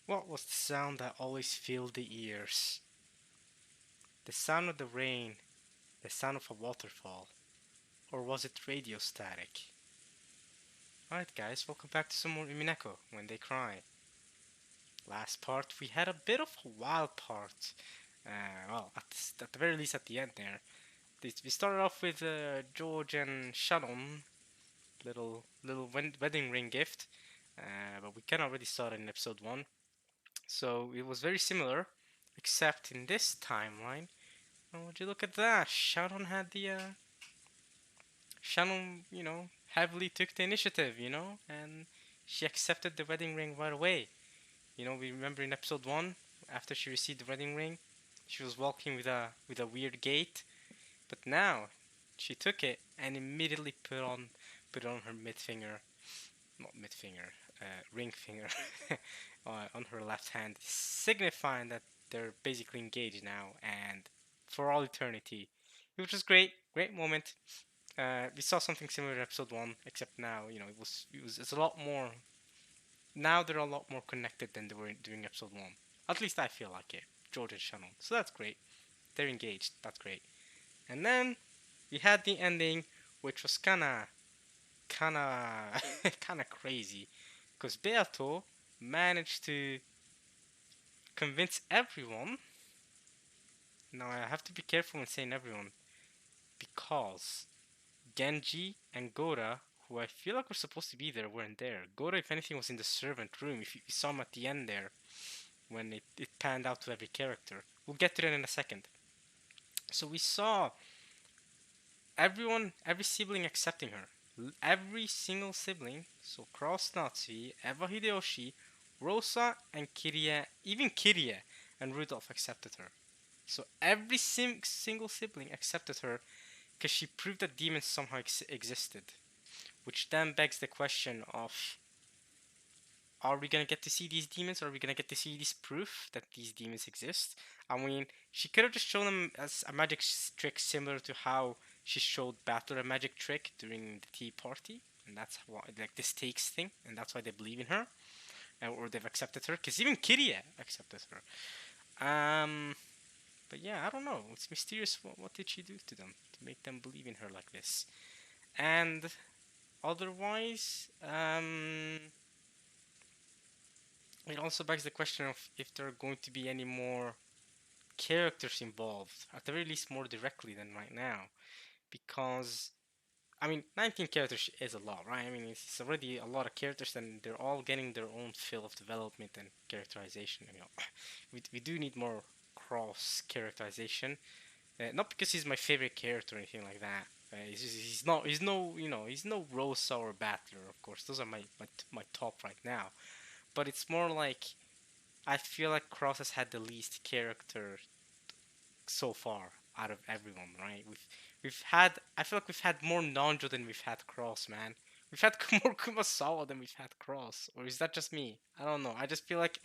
What was the sound that always filled the ears? The sound of the rain, the sound of a waterfall, or was it radio static? Alright guys, welcome back to some more Umineko, When They Cry. Last part, we had a bit of a wild part. Well, at the very least at the end there. We started off with George and Shannon, little wedding ring gift. But we kind of already saw it in episode 1. So it was very similar, except in this timeline. Oh, would you look at that? Shannon, heavily took the initiative, and she accepted the wedding ring right away. We remember in episode 1, after she received the wedding ring, she was walking with a weird gait, but now she took it and immediately put on her mid finger, not mid finger, ring finger, on her left hand, signifying that they're basically engaged now and for all eternity, which was great moment. We saw something similar in episode 1, except now, it's a lot more. Now they're a lot more connected than they were during episode 1. At least I feel like it. George and Shannon. So that's great. They're engaged. That's great. And then we had the ending, which was kinda, kinda crazy, because Beato managed to convince everyone. Now I have to be careful when saying everyone, because Genji and Gora, who I feel like were supposed to be there, weren't there. Gora, if anything, was in the servant room. If you saw him at the end there, when it panned out to every character. We'll get to that in a second. So we saw every sibling accepting her. Every single sibling, so Cross Natsui, Eva Hideyoshi, Rosa, and Kirie, even Kirie and Rudolph accepted her. So every single sibling accepted her because she proved that demons somehow existed. Which then begs the question of, are we gonna get to see these demons? Or are we gonna get to see this proof that these demons exist? I mean, she could have just shown them as a magic trick similar to how she showed Battler a magic trick during the tea party, and that's why, like, this takes thing, and that's why they believe in her, or they've accepted her. Because even Kirie accepted her. But yeah, I don't know. It's mysterious. What did she do to them to make them believe in her like this? And otherwise, it also begs the question of if there are going to be any more characters involved, at the very least more directly than right now. Because, I mean, 19 characters is a lot, right? I mean, it's already a lot of characters, and they're all getting their own fill of development and characterization. We do need more cross characterization. Not because he's my favorite character or anything like that. He's no Rosa or Battler, of course. Those are my top right now. But it's more like I feel like Cross has had the least character so far out of everyone, right? We've had I feel like we've had more Nanjo than we've had Cross, man. We've had more Kumasawa than we've had Cross, or is that just me? I don't know. I just feel like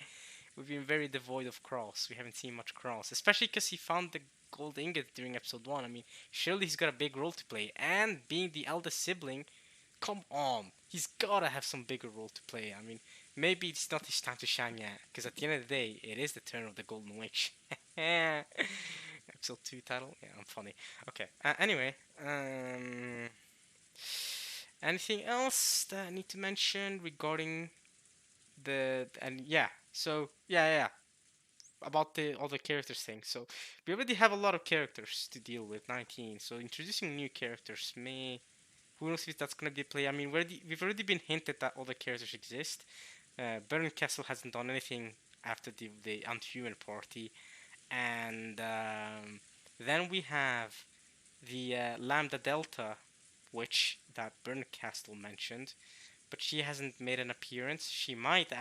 we've been very devoid of Cross. We haven't seen much Cross, especially because he found the gold ingot during episode 1. I mean, surely he's got a big role to play, and being the eldest sibling, come on, he's gotta have some bigger role to play. I mean, maybe it's not his time to shine yet, because at the end of the day, it is the turn of the Golden Witch. Episode 2 title? Yeah, I'm funny. Okay, anyway, anything else that I need to mention regarding and yeah, so, yeah, about the all the characters thing. So, we already have a lot of characters to deal with, 19, so introducing new characters may, who knows if that's gonna be play. I mean, we've already been hinted that all the characters exist. Baron Castle hasn't done anything after the Anti-Human party, and then we have the Lambda Delta witch that Castle mentioned, but she hasn't made an appearance. She might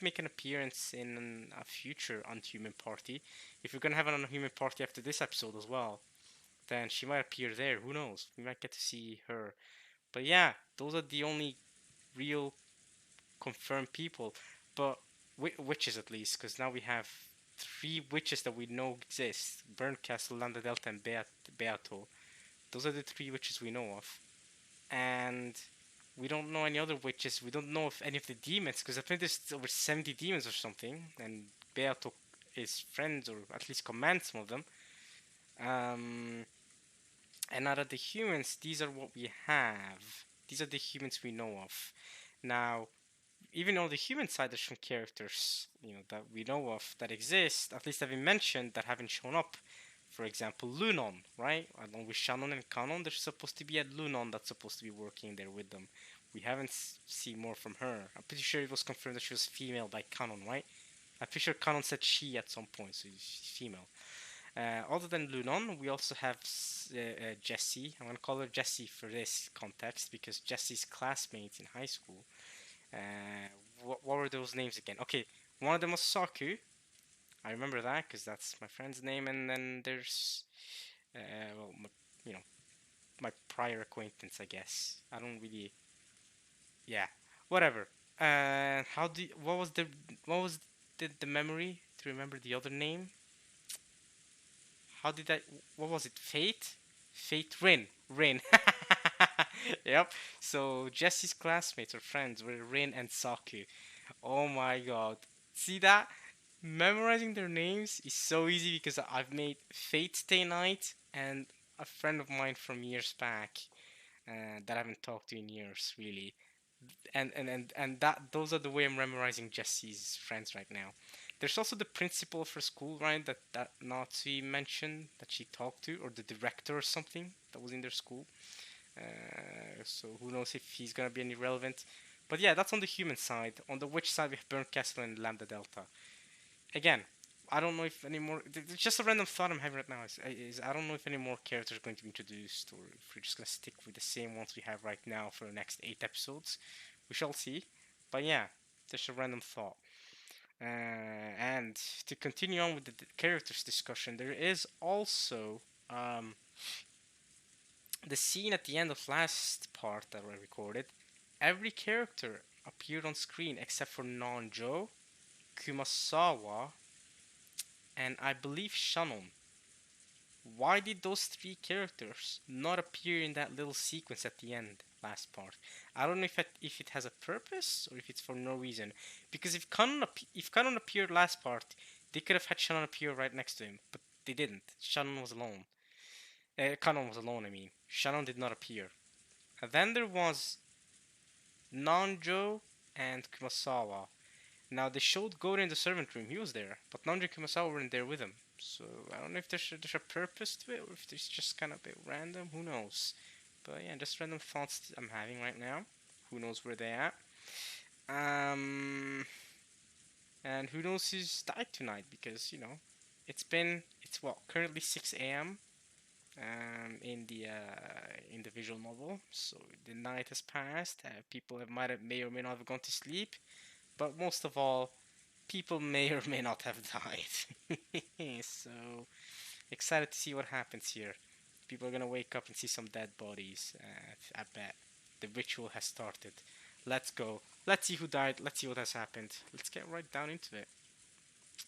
make an appearance in a future Unhuman party. If we're gonna have an Unhuman party after this episode as well, then she might appear there. Who knows? We might get to see her. But yeah, those are the only real confirmed people. But witches at least, because now we have three witches that we know exist: Castle, Lambda Delta, and Beato. Those are the three witches we know of. And We don't know any other witches. We don't know if any of the demons, because I think there's over 70 demons or something, and Beato is friends or at least commands some of them. Um, and out of the humans, these are what we have. These are the humans we know of. Now, even on the human side, there's some characters, that we know of that exist, at least have been mentioned, that haven't shown up. For example, Lunon, right? Along with Shannon and Kanon, there's supposed to be a Lunon that's supposed to be working there with them. We haven't seen more from her. I'm pretty sure it was confirmed that she was female by Kanon, right? I'm pretty sure Kanon said she at some point, so she's female. Other than Lunon, we also have Jessie. I'm gonna call her Jessie for this context because Jessie's classmates in high school. What were those names again? Okay, one of them was Saku. I remember that because that's my friend's name, and then there's, well, you know, my prior acquaintance, I guess. I don't really, yeah, whatever. What was the memory to remember the other name? How did I, what was it? Fate? Fate Rin. Rin. Yep. So Jesse's classmates or friends were Rin and Saku. Oh my god. See that? Memorizing their names is so easy because I've made Fate Stay Night and a friend of mine from years back that I haven't talked to in years, really. And that those are the way I'm memorizing Jesse's friends right now. There's also the principal of her school, right? That Nazi mentioned that she talked to, or the director or something that was in their school. So who knows if he's gonna be any relevant. But yeah, that's on the human side. On the witch side, we have Burnt Castle and Lambda Delta. Again, I don't know if any more. It's just a random thought I'm having right now. Is I don't know if any more characters are going to be introduced, or if we're just gonna stick with the same ones we have right now for the next 8 episodes. We shall see. But yeah, just a random thought. And to continue on with the characters discussion, there is also the scene at the end of last part that I recorded. Every character appeared on screen except for Nanjo, Kumasawa, and I believe Shannon. Why did those three characters not appear in that little sequence at the end, last part? I don't know if it has a purpose or if it's for no reason. Because if Canon appeared last part, they could have had Shannon appear right next to him, but they didn't. Shannon was alone. Canon was alone. I mean, Shannon did not appear. And then there was Nanjo and Kumasawa. Now they showed Gori in the servant room. He was there, but Nanjo and Kumasawa weren't there with him. So I don't know if there's a purpose to it or if it's just kind of a bit random. Who knows? But yeah, just random thoughts I'm having right now. Who knows where they're at? And who knows who's died tonight? Because it's what currently 6 a.m. In the visual novel. So the night has passed. People may or may not have gone to sleep. But most of all, people may or may not have died. So excited to see what happens here. People are gonna wake up and see some dead bodies. I bet the ritual has started. Let's go. Let's see who died. Let's see what has happened. Let's get right down into it.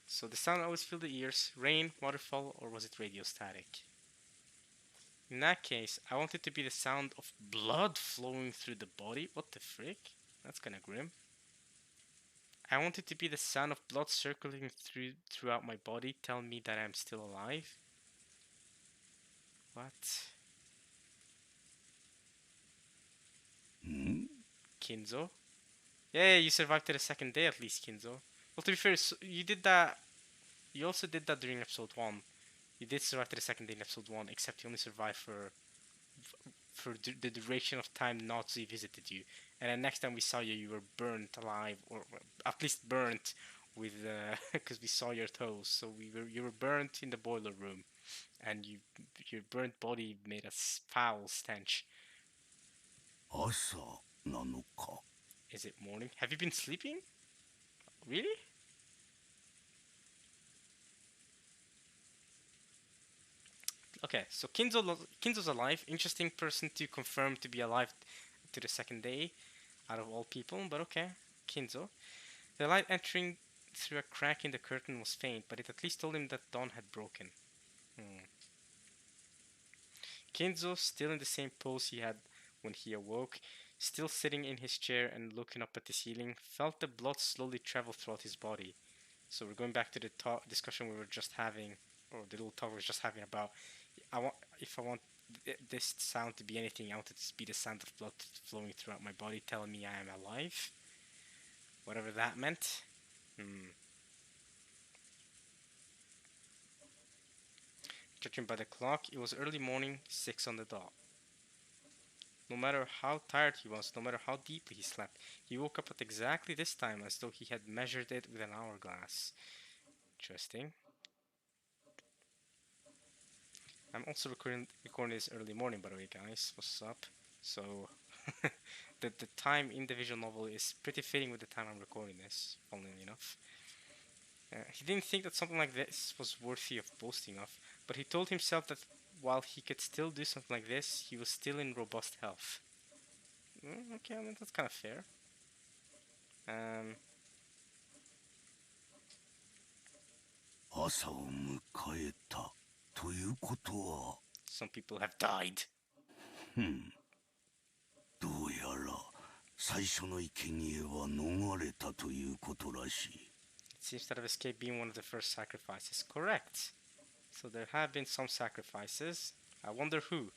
So the sound always filled the ears. Rain, waterfall, or was it radio static? In that case, I want it to be the sound of blood flowing through the body. What the frick? That's kinda grim. I want it to be the sound of blood circulating throughout my body, telling me that I'm still alive. What? Kinzo? Yeah, you survived to the second day at least, Kinzo. Well, to be fair, you did that. You also did that during episode 1. You did survive to the second day in episode 1, except you only survived for the duration of time Nazi visited you. And then next time we saw you, you were burnt alive, or at least burnt with because we saw your toes. So you were burnt in the boiler room, and your burnt body made a foul stench. 朝なのか。Is it morning? Have you been sleeping? Really? Okay, so Kinzo's alive. Interesting person to confirm to be alive to the second day out of all people, but okay. Kinzo. The light entering through a crack in the curtain was faint, but it at least told him that dawn had broken. Kinzo, still in the same pose he had when he awoke, still sitting in his chair and looking up at the ceiling, felt the blood slowly travel throughout his body. So we're going back to the discussion we were just having, or the little talk we were just having about. If I want this sound to be anything, I want it to be the sound of blood flowing throughout my body, telling me I am alive. Whatever that meant. Judging by the clock, it was early morning, 6 on the dot. No matter how tired he was, no matter how deeply he slept, he woke up at exactly this time as though he had measured it with an hourglass. Interesting. I'm also recording this early morning, by the way, guys. What's up? So, the time in the visual novel is pretty fitting with the time I'm recording this, funnily enough. He didn't think that something like this was worthy of boasting of, but he told himself that while he could still do something like this, he was still in robust health. Okay, I mean, that's kind of fair. Um, 朝を迎えたということは some people have died. どうやら最初の生贄は逃れたということらしい。 It seems to have escaped being one of the first sacrifices. Correct. So there have been some sacrifices. I wonder who.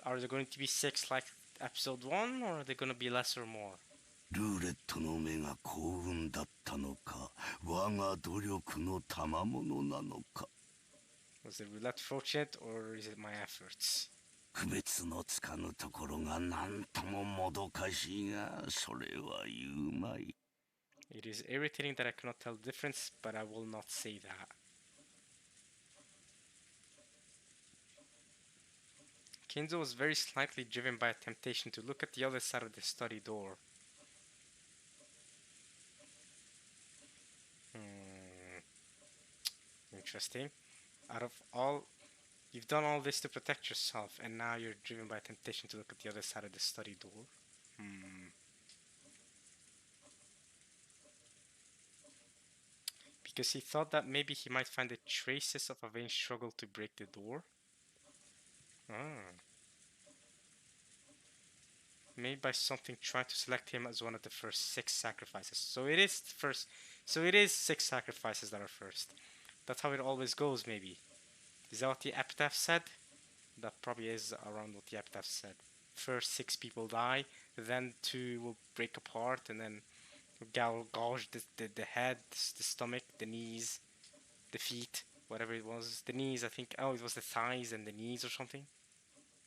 Are there going to be 6 like episode 1, or are there going to be less or more? ルーレットの目が幸運だったのか、我が努力の賜物なのか。 Was the roulette fortunate, or is it my efforts? 区別のつかぬところが何とももどかしいが、それは言うまい。 It is irritating that I cannot tell the difference, but I will not say that. Kinzo was very slightly driven by a temptation to look at the other side of the study door. Interesting. Out of all, you've done all this to protect yourself, and now you're driven by a temptation to look at the other side of the study door. Because he thought that maybe he might find the traces of a vain struggle to break the door. Made by something trying to select him as one of the first 6 sacrifices. So it is first. So it is 6 sacrifices that are first. That's how it always goes, maybe. Is that what the epitaph said? That probably is around what the epitaph said. First 6 people die, then 2 will break apart, and then gouge the head, the stomach, the knees, the feet, whatever it was. The knees, I think. Oh, it was the thighs and the knees or something.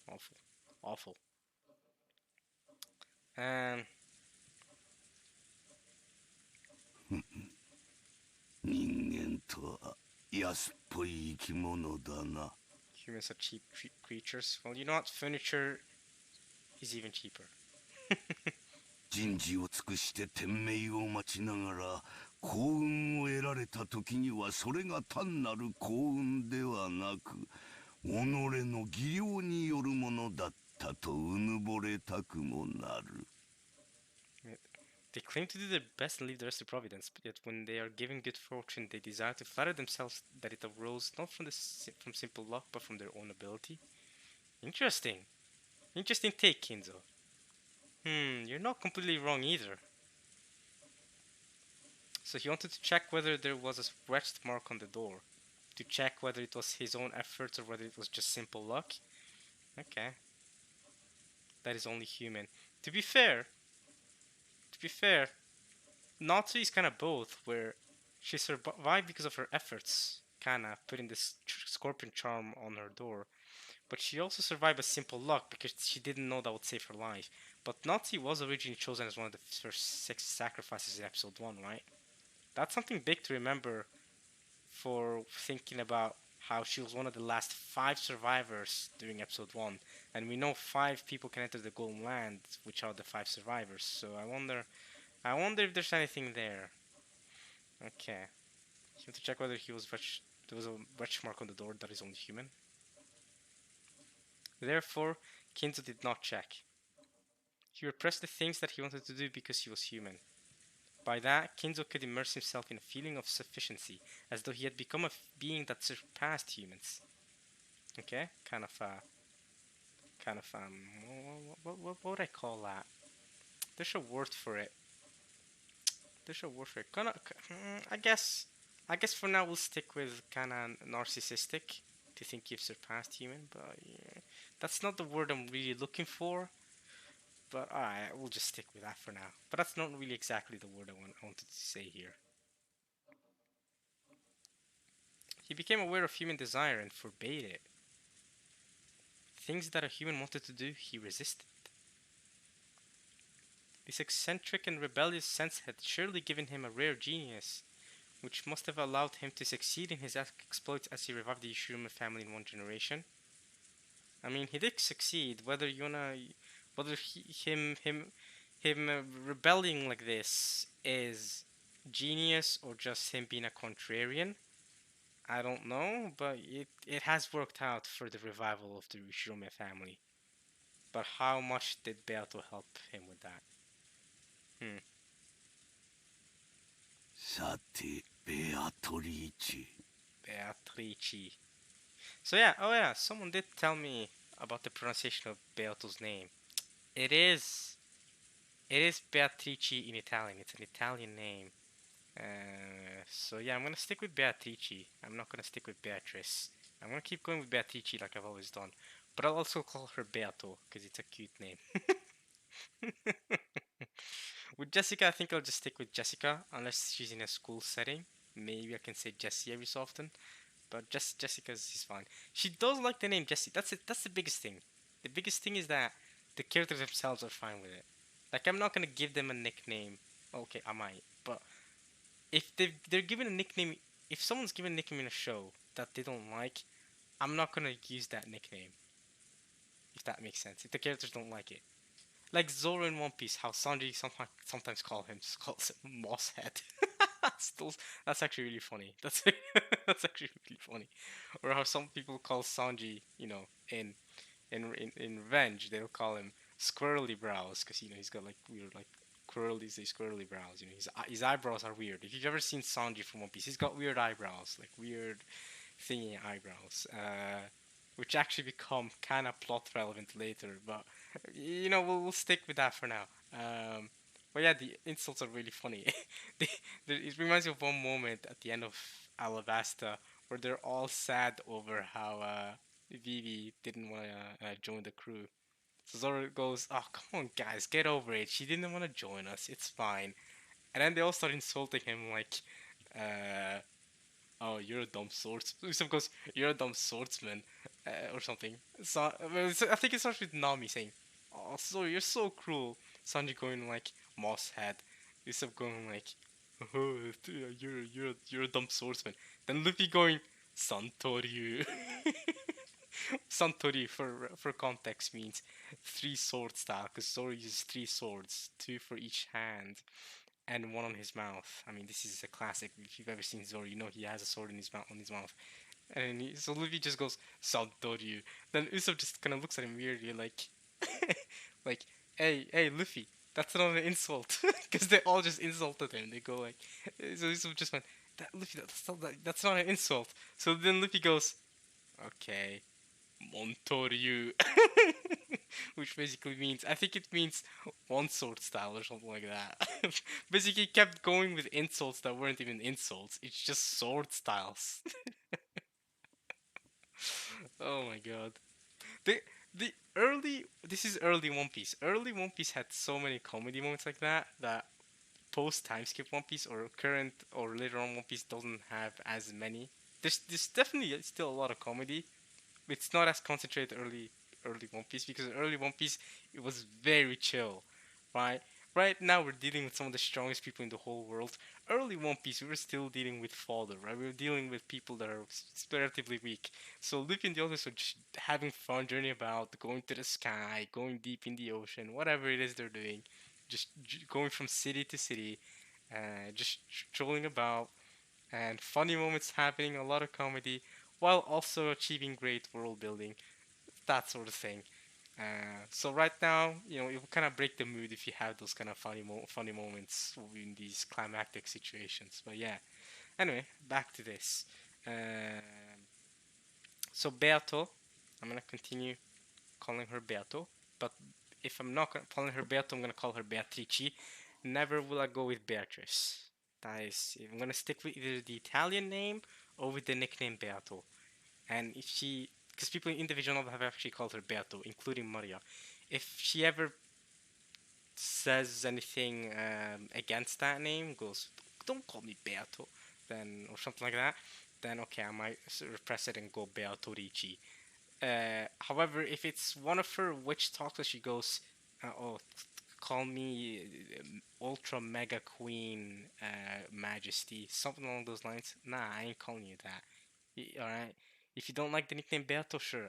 Awful. Awful. 人間とは安っぽい生き物だな。 Humans are cheap creatures. Well, you know what? Furniture is even cheaper. 人事を尽くして天命を待ちながら幸運を得られた時にはそれが単なる幸運ではなく己の技量によるものだったとうぬぼれたくもなる。 They claim to do their best and leave the rest to providence, but yet when they are given good fortune, they desire to flatter themselves that it arose not from simple luck, but from their own ability. Interesting. Interesting take, Kinzo. You're not completely wrong either. So he wanted to check whether there was a scratched mark on the door. To check whether it was his own efforts or whether it was just simple luck. Okay. That is only human. To be fair, Natsu is kind of both, where she survived because of her efforts, kind of putting this scorpion charm on her door. But she also survived by simple luck because she didn't know that would save her life. But Natsu was originally chosen as one of the first 6 sacrifices in episode 1, right? That's something big to remember for thinking about how she was one of the last 5 survivors during episode 1. And we know 5 people can enter the Golden Land, which are the 5 survivors. So I wonder if there's anything there. Okay. You have to check whether there was a wretch mark on the door that is only human. Therefore, Kinzo did not check. He repressed the things that he wanted to do because he was human. By that, Kinzo could immerse himself in a feeling of sufficiency, as though he had become a being that surpassed humans. Okay? What would I call that? There's a word for it. There's a word for it. I guess. I guess for now we'll stick with kind of narcissistic to think you've surpassed human, but yeah, that's not the word I'm really looking for. But alright, we'll just stick with that for now. But that's not really exactly the word I wanted to say here. He became aware of human desire and forbade it. Things that a human wanted to do, he resisted. This eccentric and rebellious sense had surely given him a rare genius, which must have allowed him to succeed in his exploits as he revived the Yashiruma family in one generation. I mean, he did succeed. Whether him rebelling like this is genius or just him being a contrarian, I don't know. But it has worked out for the revival of the Yashiruma family. But how much did Beato help him with that? Hmm. さてベアトリーチェ Beatrice. So yeah, oh yeah, someone did tell me about the pronunciation of Beato's name. It is it is Beatrice in Italian. It's an Italian name. So yeah, I'm gonna stick with Beatrice. I'm not gonna stick with Beatrice. I'm gonna keep going with Beatrice like I've always done. But I'll also call her Beato because it's a cute name. With Jessica, I think I'll just stick with Jessica unless she's in a school setting. Maybe I can say Jessie every so often. But just Jessica's is fine. She does like the name Jessie. That's it. That's the biggest thing. The biggest thing is that the characters themselves are fine with it. Like I'm not gonna give them a nickname. Okay, I might, but if they're given a nickname, if someone's given a nickname in a show that they don't like, I'm not gonna use that nickname. If that makes sense. If the characters don't like it, like Zoro in One Piece, how Sanji sometimes calls him Moss Head. Still, that's actually really funny. That's actually really funny. Or how some people call Sanji, in Revenge, they'll call him Squirrely Brows because he's got like weird like squirrely brows. His eyebrows are weird. If you've ever seen Sanji from One Piece, he's got weird eyebrows, like weird thingy eyebrows, which actually become kind of plot relevant later. But we'll stick with that for now. Um, but yeah, the insults are really funny. they, it reminds me of one moment at the end of Alabasta where they're all sad over how Vivi didn't want to join the crew. So Zoro goes, "Oh, come on, guys, get over it. She didn't want to join us. It's fine." And then they all start insulting him like, uh, "Oh, you're a dumb swords." Usopp goes, "You're a dumb swordsman," or something. So I think it starts with Nami saying, "Oh, Zoro, you're so cruel." Sanji going like, "Moss head." Usopp going like, "Oh, you're a dumb swordsman." Then Luffy going, "Santoryu." Santori for context means three sword style because Zoro uses three swords, two for each hand and one on his mouth. I mean, this is a classic. If you've ever seen Zoro, you know he has a sword in his mouth on his mouth. And so Luffy just goes Santori. Then Usopp just kind of looks at him weirdly, like, like, hey, Luffy, that's not an insult, because they all just insulted him. They go like, so Usopp just went, that Luffy, that's not an insult. So then Luffy goes, okay. Montoryu, which basically means I think it means one sword style or something like that. Basically, kept going with insults that weren't even insults. It's just sword styles. Oh my god. The the early this is early One Piece. Early One Piece had so many comedy moments like that post time skip One Piece or current or later on One Piece doesn't have as many. There's definitely still a lot of comedy, it's not as concentrated early One Piece because early One Piece it was very chill, right? Right now we're dealing with some of the strongest people in the whole world. Early One Piece we were still dealing with fodder, right? We were dealing with people that are relatively weak. So Luffy and the others are just having fun journey about going to the sky, going deep in the ocean, whatever it is they're doing, just going from city to city, just strolling about, and funny moments happening, a lot of comedy, while also achieving great world building, that sort of thing. So right now, it will kind of break the mood if you have those kind of funny moments in these climactic situations. But yeah, anyway, back to this. So Beato, I'm gonna continue calling her Beato, but if I'm not calling her Beato, I'm gonna call her Beatrice. Never will I go with Beatrice. That is, I'm gonna stick with either the Italian name or with the nickname Beato. And if she, because people in the visual novel have actually called her Beato, including Maria. If she ever says anything against that name, goes, "Don't call me Beato," then or something like that, then okay, I might repress it and go Beato Ricci. However, if it's one of her witch talks that she goes, "Oh, call me Ultra Mega Queen Majesty," something along those lines. Nah, I ain't calling you that. All right. If you don't like the nickname Beato, sure,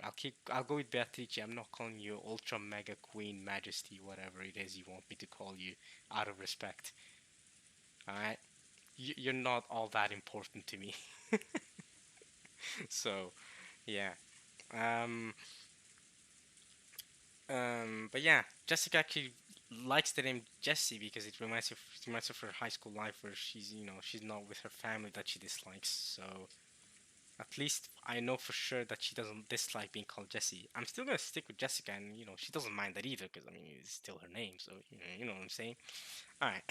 I'll go with Beatrice. I'm not calling you Ultra Mega Queen Majesty, whatever it is you want me to call you, out of respect. All right. You're not all that important to me. So, yeah. Um, but yeah, Jessica actually likes the name Jessie because it reminds her of her high school life where she's not with her family that she dislikes. So at least I know for sure that she doesn't dislike being called Jessie. I'm still gonna stick with Jessica, and she doesn't mind that either because I mean it's still her name. So you know what I'm saying. All right.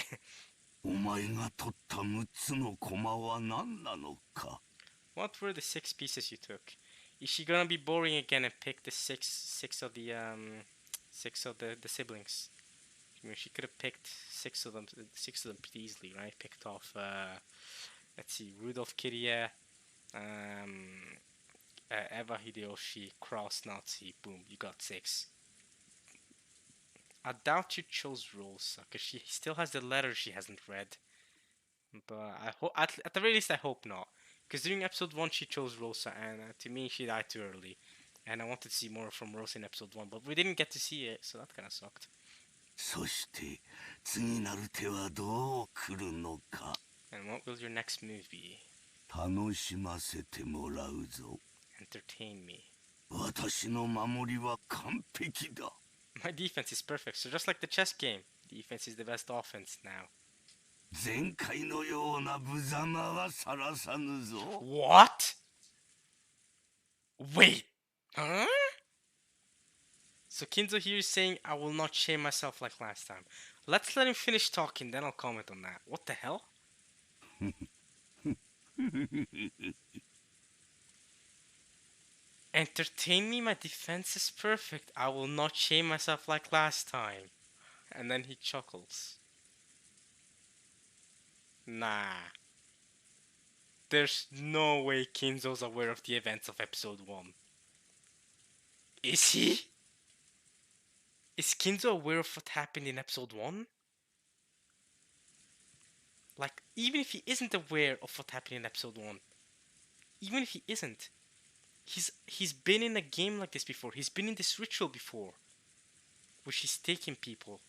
お前が取った6つの駒は何なのか What were the six pieces you took? Is she gonna be boring again and pick the six of the siblings? I mean, she could have picked six of them pretty easily, right? Picked off, let's see, Rudolph Kiria, um, Eva Hideyoshi, Cross Nazi. Boom, you got six. I doubt you chose Rosa, because she still has the letter she hasn't read. But I hope, at the very least, I hope not. Because during episode 1, she chose Rosa, and to me, she died too early. And I wanted to see more from Rosa in episode 1, but we didn't get to see it, so that kind of sucked. そして次なる手はどう来るのか And what will your next move be? 楽しませてもらうぞ Entertain me. 私の守りは完璧だ My defense is perfect, so just like the chess game, defense is the best offense now. 前回のような無様はさらさぬぞ What? Wait. Huh? So Kinzo here is saying, I will not shame myself like last time. Let's let him finish talking, then I'll comment on that. What the hell? Entertain me, my defense is perfect. I will not shame myself like last time. And then he chuckles. Nah. There's no way Kinzo's aware of the events of episode 1. Is he? Is Kinzo aware of what happened in episode 1? Like, even if he isn't aware of what happened in episode 1, even if he isn't, he's been in a game like this before. He's been in this ritual before, where she's taking people.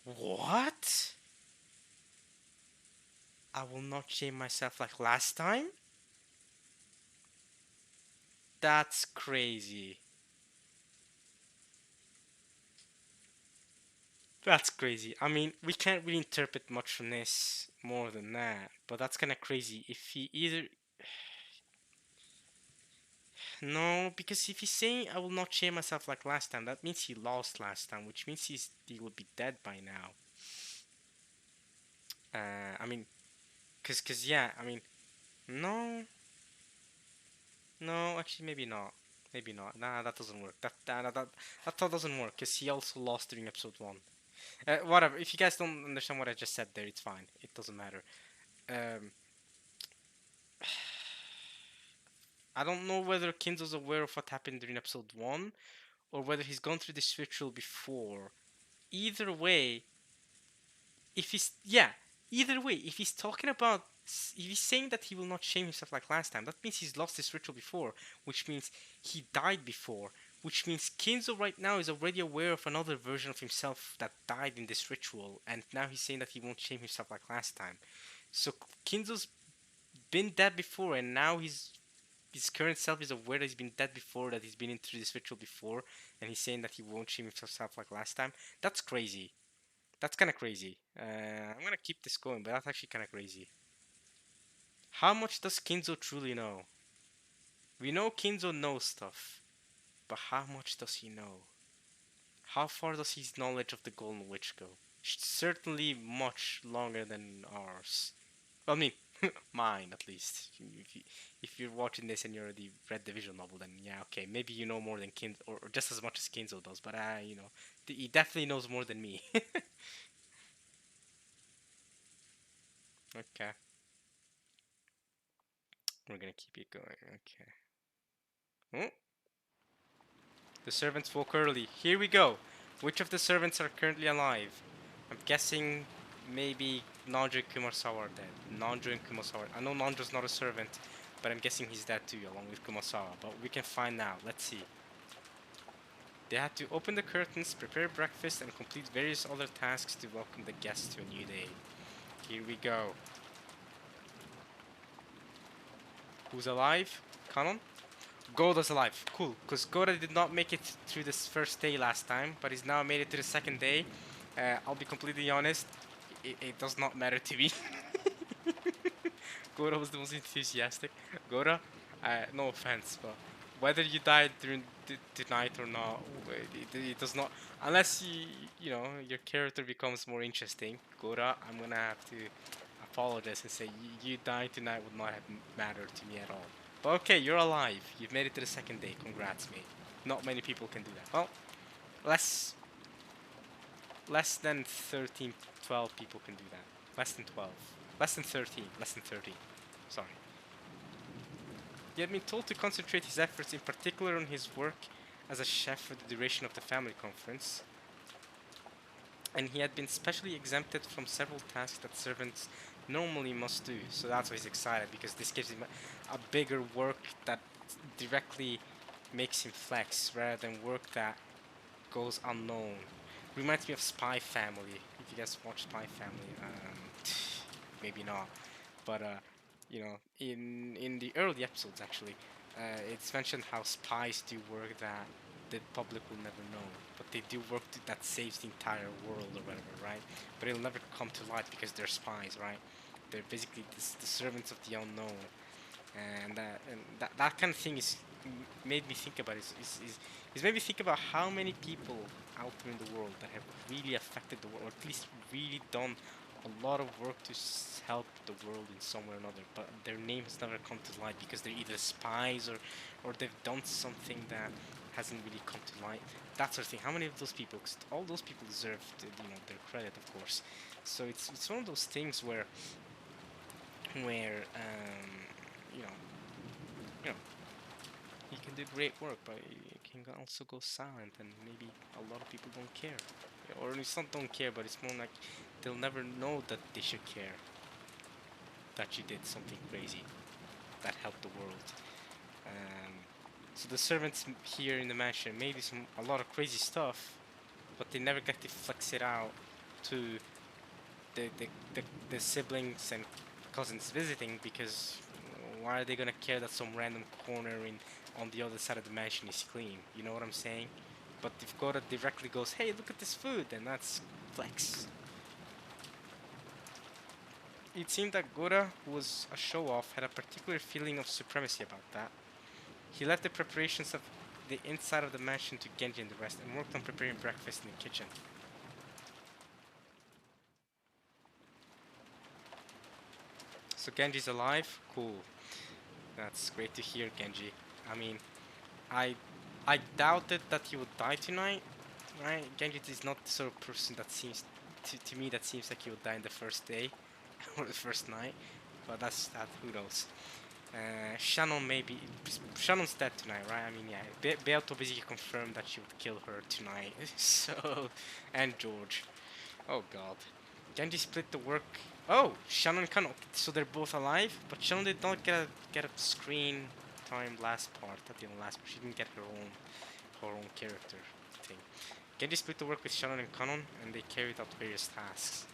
What? I will not shame myself like last time? That's crazy. That's crazy. I mean, we can't really interpret much from this more than that, but that's kind of crazy. If he either. No, because if he's saying I will not shame myself like last time, that means he lost last time, which means he would be dead by now. I mean, cause yeah, I mean, no, no, actually maybe not, maybe not. Nah, that doesn't work. That doesn't work, cause he also lost during episode 1. Whatever. If you guys don't understand what I just said there, it's fine. It doesn't matter. Um, I don't know whether Kinzo's aware of what happened during episode 1 or whether he's gone through this ritual before. Either way, if he's yeah, either way, if he's talking about if he's saying that he will not shame himself like last time, that means he's lost this ritual before, which means he died before, which means Kinzo right now is already aware of another version of himself that died in this ritual, and now he's saying that he won't shame himself like last time. So Kinzo's been dead before, and now his current self is aware that he's been dead before, that he's been into this ritual before, and he's saying that he won't shame himself like last time. That's crazy. That's kind of crazy. I'm gonna keep this going, but that's actually kind of crazy. How much does Kinzo truly know? We know Kinzo knows stuff, but how much does he know? How far does his knowledge of the Golden Witch go? Certainly much longer than ours. I mean, mine at least. If you're watching this and you already read the visual novel, then yeah, okay, maybe you know more than Kinzo, or just as much as Kinzo does. But he definitely knows more than me. Okay, we're gonna keep it going. Okay. Oh, the servants woke early. Here we go. Which of the servants are currently alive? I'm guessing maybe Nandro and Kumasawa are dead. Nandro and Kumasawa. I know Nandro's not a servant, but I'm guessing he's dead too, along with Kumasawa. But we can find out. Let's see. They had to open the curtains, prepare breakfast, and complete various other tasks to welcome the guests to a new day. Here we go. Who's alive? Kanon? Goda's alive. Cool, because Goda did not make it through this first day last time, but he's now made it to the second day. I'll be completely honest, it does not matter to me. Gora was the most enthusiastic. Gora, no offense, but whether you died during the night or not, it does not. Unless your character becomes more interesting. Gora, I'm gonna have to apologize and say you dying tonight would not have mattered to me at all. But okay, you're alive. You've made it to the second day. Congrats, mate. Not many people can do that. Well, less less than 13, 12 people can do that. Less than 12. Less than 13. Less than 13. Sorry. He had been told to concentrate his efforts in particular on his work as a chef for the duration of the family conference, and he had been specially exempted from several tasks that servants normally must do. So that's why he's excited, because this gives him a bigger work that directly makes him flex rather than work that goes unknown. Reminds me of Spy Family. If you guys watch Spy Family, maybe not, but in the early episodes actually, it's mentioned how spies do work that the public will never know, but they do work that saves the entire world or whatever, right? But it'll never come to light because they're spies, right? They're basically the servants of the unknown, and that kind of thing is made me think about is made me think about how many people out there in the world that have really affected the world, or at least really done a lot of work to help the world in some way or another, but their name has never come to light because they're either spies or they've done something that hasn't really come to light. That sort of thing. How many of those people? 'Cause all those people deserve their credit, of course. So it's one of those things where you know you know he can do great work, but he can also go silent, and maybe a lot of people don't care, or it's not don't care, but it's more like they'll never know that they should care, that you did something crazy that helped the world. Um, so the servants here in the mansion may do a lot of crazy stuff, but they never get to flex it out to the the, the, the siblings and cousins visiting, because why are they gonna care that some random corner in on the other side of the mansion is clean? You know what I'm saying? But if Gora directly goes, "Hey, look at this food," then that's flex. It seemed that Gora, who was a show-off, had a particular feeling of supremacy about that. He left the preparations of the inside of the mansion to Genji and the rest, and worked on preparing breakfast in the kitchen. So Genji's alive? Cool. That's great to hear, Genji. I mean, I I doubted that he would die tonight, right? Genji is not the sort of person that seems to me that seems like he would die in the first day or the first night, but that who knows. Shannon maybe Shannon's dead tonight, right? I mean, yeah, Beato basically confirmed that she would kill her tonight. So, and George. Oh God. Genji split the work. Oh, Shannon cannot. So they're both alive, but Shannon did not get a screen time last part. At the last part, she didn't get her own character thing. Genji split the work with Shannon and Kanon, and they carried out various tasks.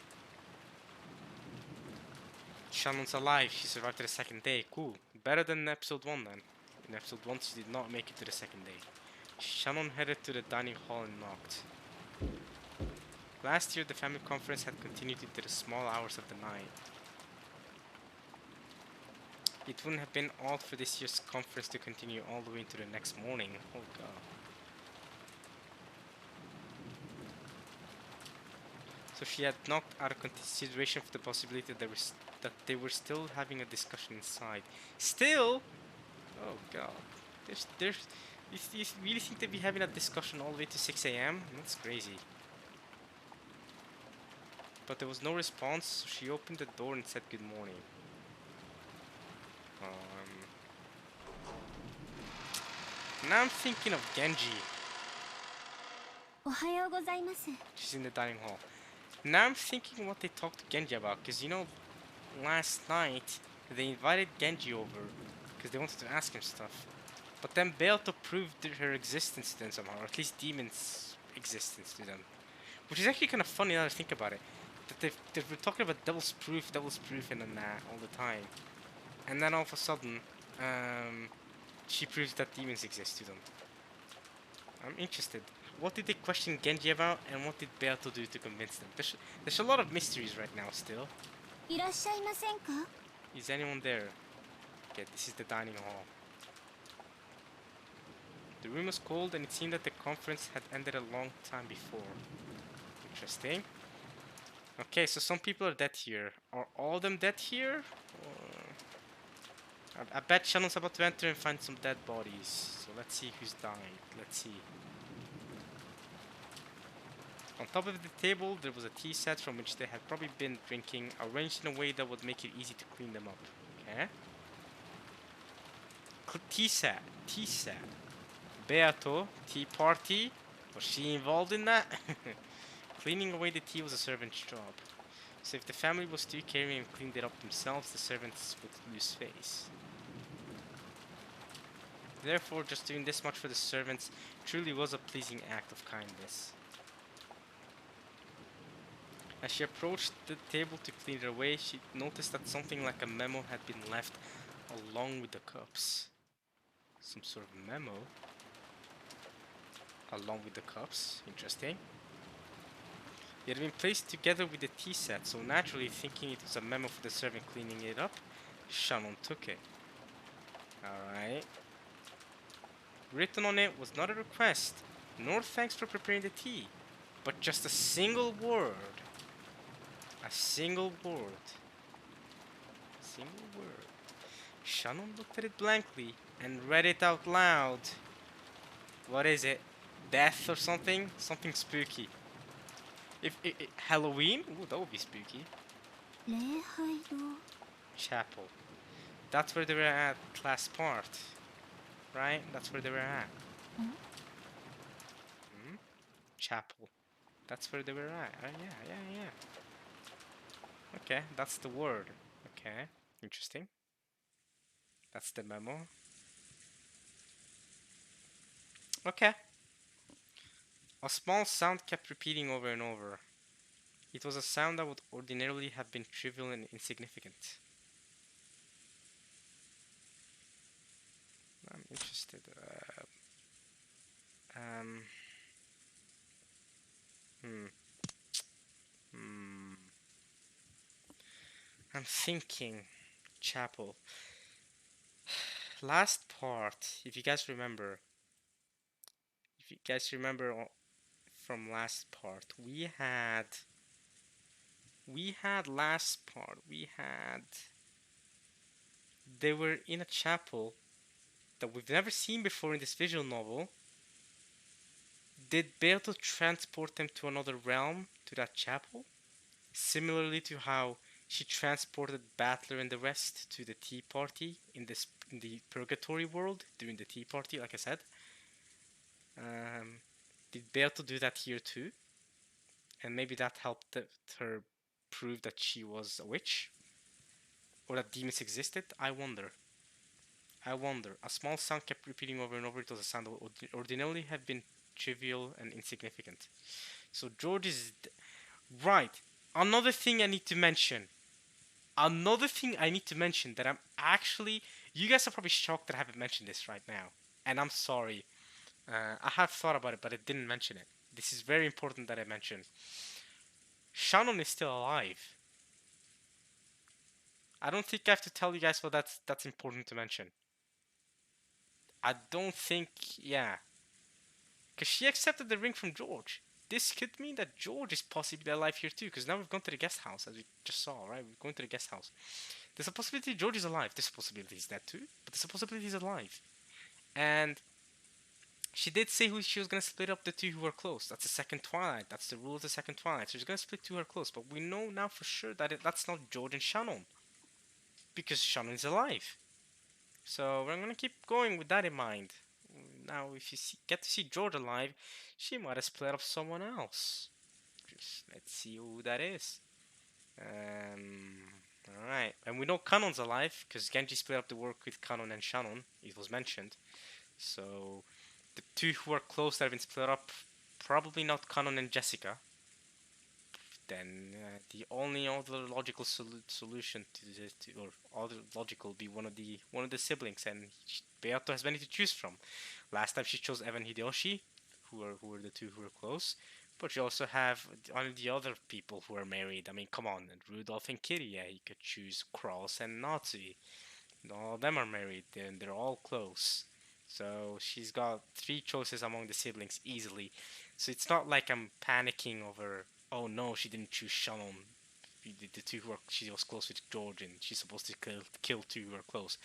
Shannon's alive. She survived to the second day. Cool. Better than episode 1 then. In episode 1, she did not make it to the second day. Shannon headed to the dining hall and knocked. Last year, the family conference had continued into the small hours of the night. It wouldn't have been odd for this year's conference to continue all the way into the next morning. Oh God. So she had knocked out of consideration for the possibility that they were still having a discussion inside. Still? Oh god. There's you really think they'd be having a discussion all the way to 6 a.m.? That's crazy. But there was no response, so she opened the door and said good morning. Now I'm thinking of Genji. She's in the dining hall. Now I'm thinking what they talked to Genji about, because you know, last night they invited Genji over because they wanted to ask him stuff. But then Beato proved her existence to them somehow, or at least Demon's existence to them. Which is actually kind of funny now to think about it. That they've been talking about devil's proof, and then that all the time. And then all of a sudden, she proves that demons exist to them. I'm interested. What did they question Genji about, and what did Beato do to convince them? There's a lot of mysteries right now still. Is anyone there? Okay, this is the dining hall. The room was cold, and it seemed that the conference had ended a long time before. Interesting. Okay, so some people are dead here. Are all of them dead here? I bet Shannon's about to enter and find some dead bodies. So let's see who's dying. Let's see. On top of the table, there was a tea set from which they had probably been drinking, arranged in a way that would make it easy to clean them up. Okay? Tea set. Tea set. Beato, tea party. Was she involved in that? Cleaning away the tea was a servant's job. So if the family was too caring and cleaned it up themselves, the servants would lose face. Therefore, just doing this much for the servants truly was a pleasing act of kindness. As she approached the table to clean it away, she noticed that something like a memo had been left along with the cups. Some sort of memo? Along with the cups? Interesting. It had been placed together with the tea set, so naturally thinking it was a memo for the servant cleaning it up, Shannon took it. Alright. Written on it was not a request, nor thanks for preparing the tea, but just a single word. A single word. Single word. Shannon looked at it blankly and read it out loud. What is it? Death or something? Something spooky. If Halloween? Ooh, that would be spooky. Chapel. That's where they were at last part. Right? That's where they were at. Hmm? Chapel. That's where they were at. Yeah. Okay, that's the word. Okay, interesting. That's the memo. Okay. A small sound kept repeating over and over. It was a sound that would ordinarily have been trivial and insignificant. I'm interested. Um. Hmm. Hmm. I'm thinking. Chapel. Last part. If you guys remember. If you guys remember from last part, we had. We had last part. We had. They were in a chapel that we've never seen before in this visual novel. Did Beato transport them to another realm, to that chapel? Similarly to how she transported Battler and the rest to the tea party in the purgatory world during the tea party, like I said. Did Beato do that here too? And maybe that helped her prove that she was a witch? Or that demons existed? I wonder. I wonder. A small sound kept repeating over and over. It was a sound that would ordinarily have been trivial and insignificant. So George is right. Another thing I need to mention. Another thing I need to mention that I'm actually. You guys are probably shocked that I haven't mentioned this right now. And I'm sorry. I have thought about it, but I didn't mention it. This is very important that I mention. Shannon is still alive. I don't think I have to tell you guys what that's important to mention. I don't think. Yeah. Because she accepted the ring from George. this could mean that George is possibly alive here too, because now we've gone to the guest house, as we just saw, right? We're going to the guest house. There's a possibility George is alive. There's a possibility he's dead too, but there's a possibility he's alive. And she did say who she was gonna split up the two who were close. That's the second Twilight. That's the rule of the second Twilight. So she's gonna split two who are close. But we know now for sure that that's not George and Shannon, because Shannon is alive. So we're gonna keep going with that in mind. Now, if you get to see George alive, she might have split up someone else. Just let's see who that is. Alright. And we know Kanon's alive, because Genji split up the work with Kanon and Shannon. It was mentioned. So, the two who are close that have been split up, probably not Kanon and Jessica. Then the only other logical solution to this, or other logical, be one of the siblings, and Beato has many to choose from. Last time she chose Evan Hideyoshi, who were the two who were close, but you also have one of the other people who are married. I mean, come on, Rudolph and Kitty. Yeah, you could choose Cross and Nazi. All of them are married, and they're all close. So she's got three choices among the siblings easily. So it's not like I'm panicking over, oh no, she didn't choose Shannon. The two who she was close with George, and she's supposed to kill two who are close.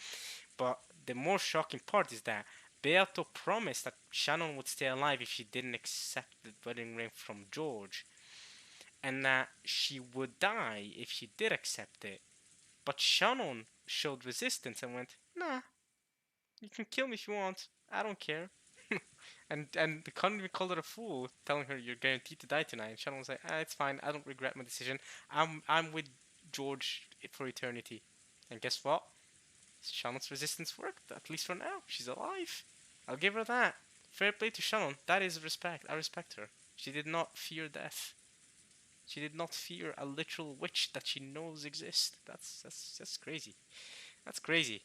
But the more shocking part is that Beato promised that Shannon would stay alive if she didn't accept the wedding ring from George, and that she would die if she did accept it. But Shannon showed resistance and went, nah, you can kill me if you want. I don't care. and the couldn't even called her a fool, telling her you're guaranteed to die tonight. And Shannon was like, it's fine. I don't regret my decision. I'm with George for eternity. And guess what? Shannon's resistance worked, at least for now. She's alive. I'll give her that. Fair play to Shannon. That is respect. I respect her. She did not fear death. She did not fear a literal witch that she knows exists. That's crazy. That's crazy.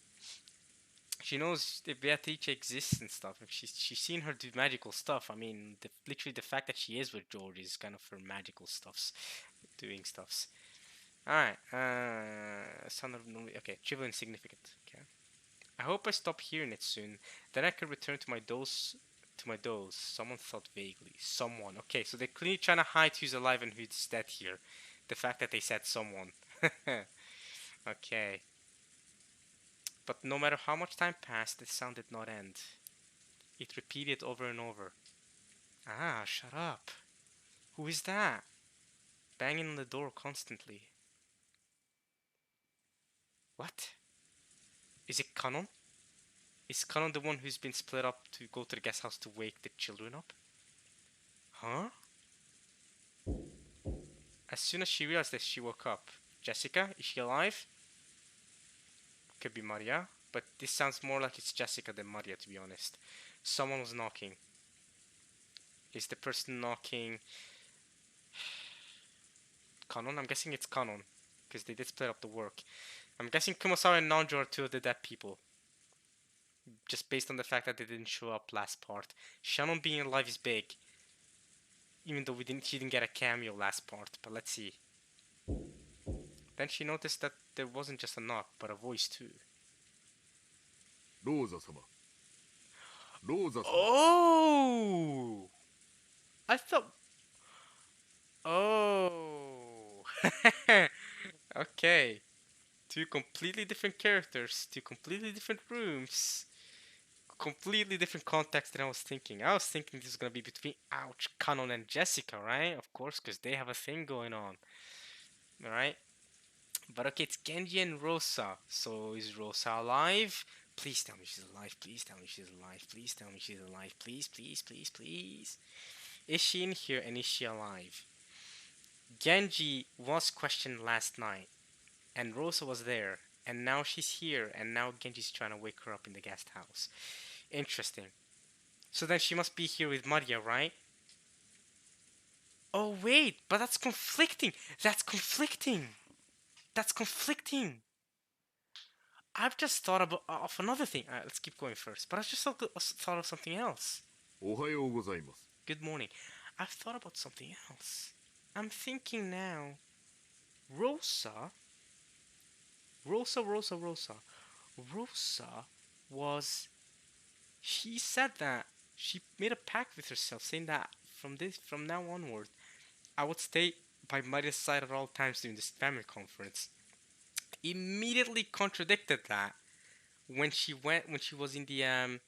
She knows the Beatrice exists and stuff. She's seen her do magical stuff. I mean, literally the fact that she is with George is kind of her magical stuffs, doing stuffs. All right. Son of okay, trivial insignificant. Okay. I hope I stop hearing it soon. Then I can return to my dose. To my dose. Someone thought vaguely. Someone. Okay, so they're clearly trying to hide who's alive and who's dead here. The fact that they said someone. Okay. But no matter how much time passed, the sound did not end. It repeated over and over. Ah, shut up. Who is that? Banging on the door constantly. What? Is it Kanon? Is Kanon the one who's been split up to go to the guest house to wake the children up? Huh? As soon as she realized this, she woke up. Jessica, is she alive? Could be Maria, but this sounds more like it's Jessica than Maria, to be honest. Someone was knocking. Is the person knocking Kanon? I'm guessing it's Kanon, because they did split up the work. I'm guessing Kumasawa and Nanjo are two of the dead people, just based on the fact that they didn't show up last part. Shannon being alive is big, even though she didn't get a cameo last part. But let's see. Then she noticed that there wasn't just a knock, but a voice too. Rosa-sama. Rosa-sama. Oh! I thought. Oh. Okay. Two completely different characters, two completely different rooms, completely different context than I was thinking. I was thinking this was gonna be between Kanon and Jessica, right? Of course, because they have a thing going on. Alright? But okay, it's Genji and Rosa. So is Rosa alive? Please tell me she's alive. Please tell me she's alive. Please tell me she's alive. Please, please, please, please. Is she in here and is she alive? Genji was questioned last night, and Rosa was there, and now she's here, and now Genji's trying to wake her up in the guest house. Interesting. So then she must be here with Maria, right? Oh wait, but that's conflicting. That's conflicting. That's conflicting. I've just thought of another thing. Let's keep going first. But I just thought of something else. おはようございます。 Good morning. I've thought about something else. I'm thinking now. Rosa was. She said that she made a pact with herself, saying that from now onward, I would stay by Maria's side at all times during this family conference. Immediately contradicted that when she was in the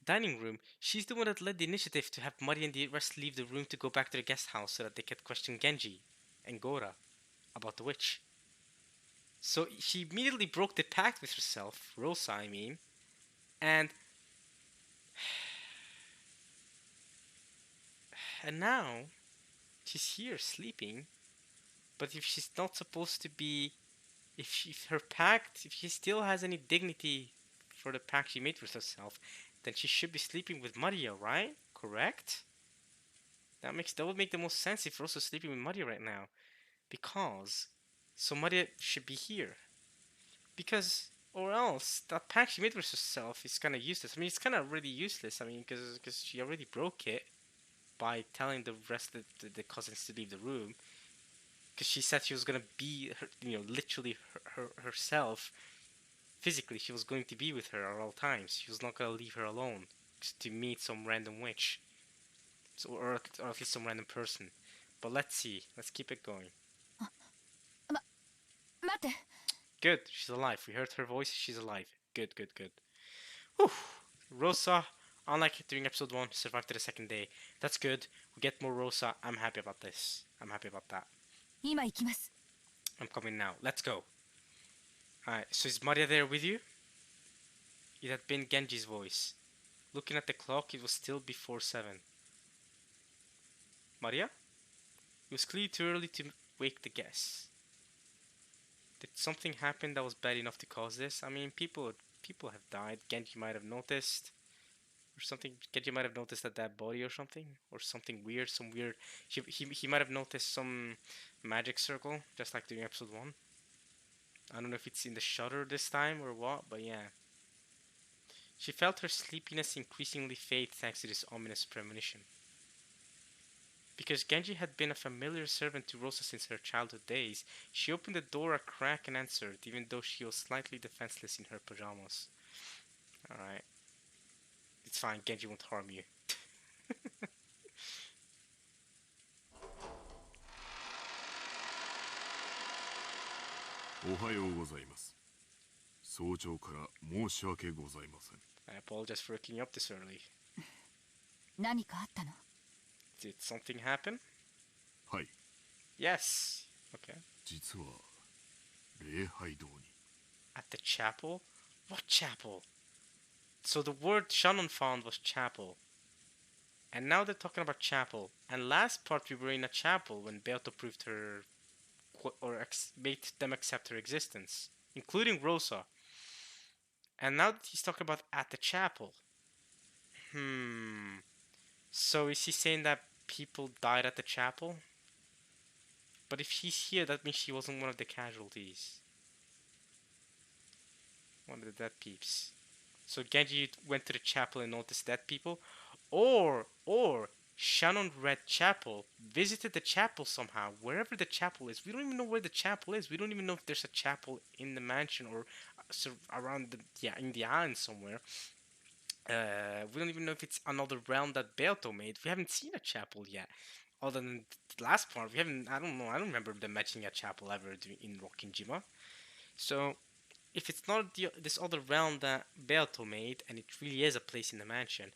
dining room. She's the one that led the initiative to have Maria and the rest leave the room to go back to the guest house so that they could question Genji and Gora about the witch. So she immediately broke the pact with herself, Rosa, I mean, and now she's here sleeping. But if she's not supposed to be, if her pact, if she still has any dignity for the pact she made with herself, then she should be sleeping with Maria, right? Correct? That would make the most sense if Rosa's sleeping with Maria right now, because so Maria should be here. Because or else that pact she made with herself is kind of useless. I mean, it's kind of really useless. I mean, because she already broke it by telling the rest of the cousins to leave the room. Because she said she was gonna be, her, literally herself. Physically, she was going to be with her at all times. She was not gonna leave her alone to meet some random witch, so or at least some random person. But let's see. Let's keep it going. 待って。 Good. She's alive. We heard her voice. She's alive. Good, good, good. Whew. Rosa, unlike during episode 1, survived to the second day. That's good. We get more Rosa. I'm happy about this. I'm happy about that. 今行きます。 I'm coming now. Let's go. Alright, so is Maria there with you? It had been Genji's voice. Looking at the clock, it was still before 7. Maria? It was clearly too early to wake the guests. Did something happen that was bad enough to cause this? I mean, people have died. Genji might have noticed. Or something. Genji might have noticed a dead body or something. Or something weird. Some weird... He might have noticed some magic circle. Just like during episode 1. I don't know if it's in the shutter this time or what. But yeah. She felt her sleepiness increasingly fade thanks to this ominous premonition. Because Genji had been a familiar servant to Rosa since her childhood days, she opened the door a crack and answered, even though she was slightly defenseless in her pajamas. Alright. It's fine, Genji won't harm you. おはようございます。早朝から申し訳ございません。I apologize for waking you up this early. 何かあったの？ Did something happen? はい、 Yes. Okay. 実は礼拝堂に At the chapel? What chapel? So the word Shannon found was chapel. And now they're talking about chapel. And last part we were in a chapel when Beato proved her made them accept her existence, including Rosa. And now that he's talking about at the chapel. So is he saying that people died at the chapel? But if she's here, that means she wasn't one of the casualties. One of the dead peeps. So Genji went to the chapel and noticed dead people? Or Shannon read chapel, visited the chapel somehow, wherever the chapel is. We don't even know where the chapel is. We don't even know if there's a chapel in the mansion or around in the island somewhere. We don't even know if it's another realm that Beato made. We haven't seen a chapel yet. Other than the last part, we haven't. I don't know. I don't remember them mentioning a chapel ever in Rokkinjima. So, if it's not this other realm that Beato made, and it really is a place in the mansion,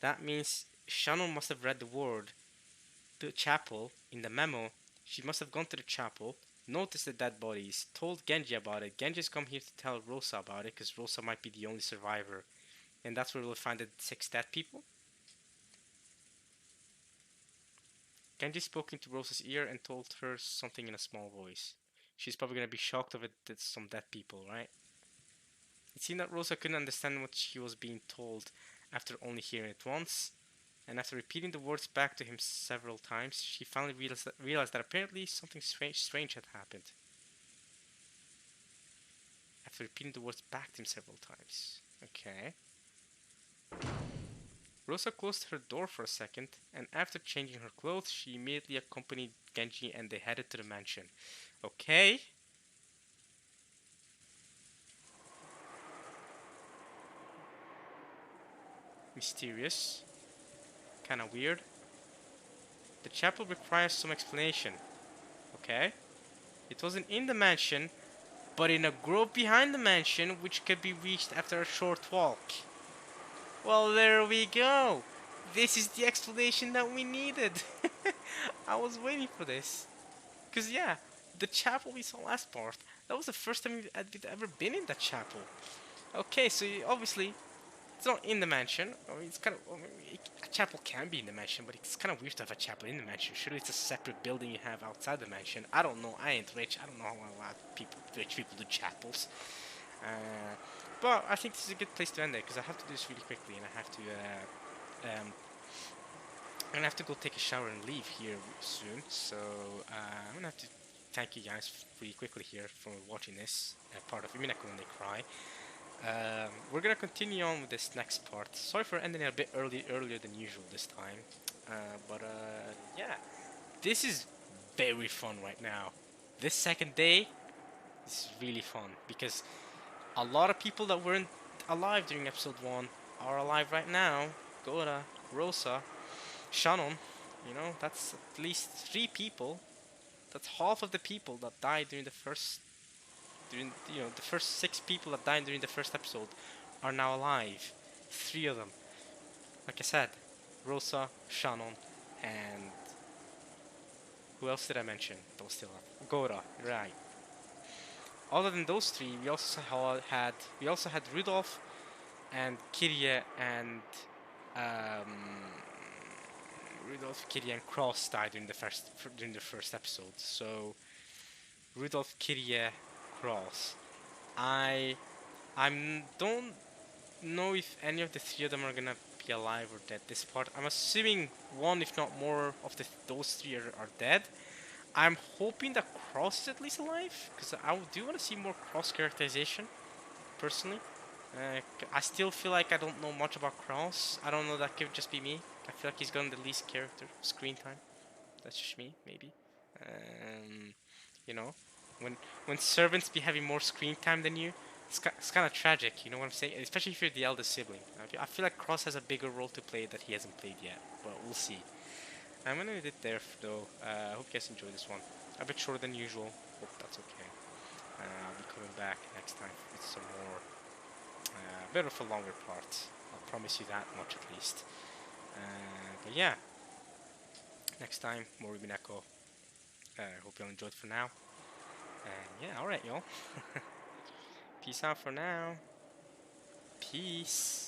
that means Shannon must have read the chapel in the memo. She must have gone to the chapel, noticed the dead bodies, told Genji about it. Genji's come here to tell Rosa about it because Rosa might be the only survivor. And that's where we'll find the 6 dead people. Genji spoke into Rosa's ear and told her something in a small voice. She's probably gonna be shocked of it that some dead people, right? It seemed that Rosa couldn't understand what she was being told after only hearing it once, and after repeating the words back to him several times, she finally realized that apparently something strange had happened. After repeating the words back to him several times. Okay. Rosa closed her door for a second, and after changing her clothes, she immediately accompanied Genji and they headed to the mansion. Okay. Mysterious. Kinda weird. the chapel requires some explanation. Okay? It wasn't in the mansion, but in a grove behind the mansion, which could be reached after a short walk. Well, there we go. This is the explanation that we needed. I was waiting for this. Because, yeah, the chapel we saw last part, that was the first time we'd ever been in that chapel. Okay, so obviously, it's not in the mansion. I mean, it's kind of. I mean, a chapel can be in the mansion, but it's kind of weird to have a chapel in the mansion. Surely it's a separate building you have outside the mansion. I don't know. I ain't rich. I don't know how a lot of rich people do chapels. But I think this is a good place to end it because I have to do this really quickly and I have to. I'm gonna have to go take a shower and leave here soon. So I'm gonna have to thank you guys really quickly here for watching this part of Umineko when they cry. We're gonna continue on with this next part. Sorry for ending it a bit earlier than usual this time, but yeah, this is very fun right now. This second day is really fun because a lot of people that weren't alive during episode 1 are alive right now. Gora, Rosa, Shannon, that's at least 3 people. That's half of the people that died during the first 6 people that died during the first episode are now alive. 3 of them. Like I said, Rosa, Shannon, and who else did I mention that was still alive? Gora, right. Other than those 3, we also had Rudolph and Kiria and um, Rudolph, Kiria, and Cross died during the first episode. So Rudolph, Kiria, Cross. I don't know if any of the 3 of them are gonna be alive or dead this part. I'm assuming one, if not more, of those 3 are dead. I'm hoping that Cross is at least alive because I do want to see more Cross characterization. Personally, I still feel like I don't know much about Cross. I don't know, that could just be me. I feel like he's gotten the least character screen time. That's just me, maybe. Um, you know, when servants be having more screen time than you, it's kind of tragic. You know what I'm saying? Especially if you're the eldest sibling. I feel like Cross has a bigger role to play that he hasn't played yet, but we'll see. I'm gonna end it there though. I hope you guys enjoyed this one. A bit shorter than usual. Hope that's okay. I'll be coming back next time with some more, bit of a longer part. I'll promise you that much at least. But yeah, next time more Umineko. I hope y'all enjoyed for now. And yeah, alright, y'all. Peace out for now. Peace.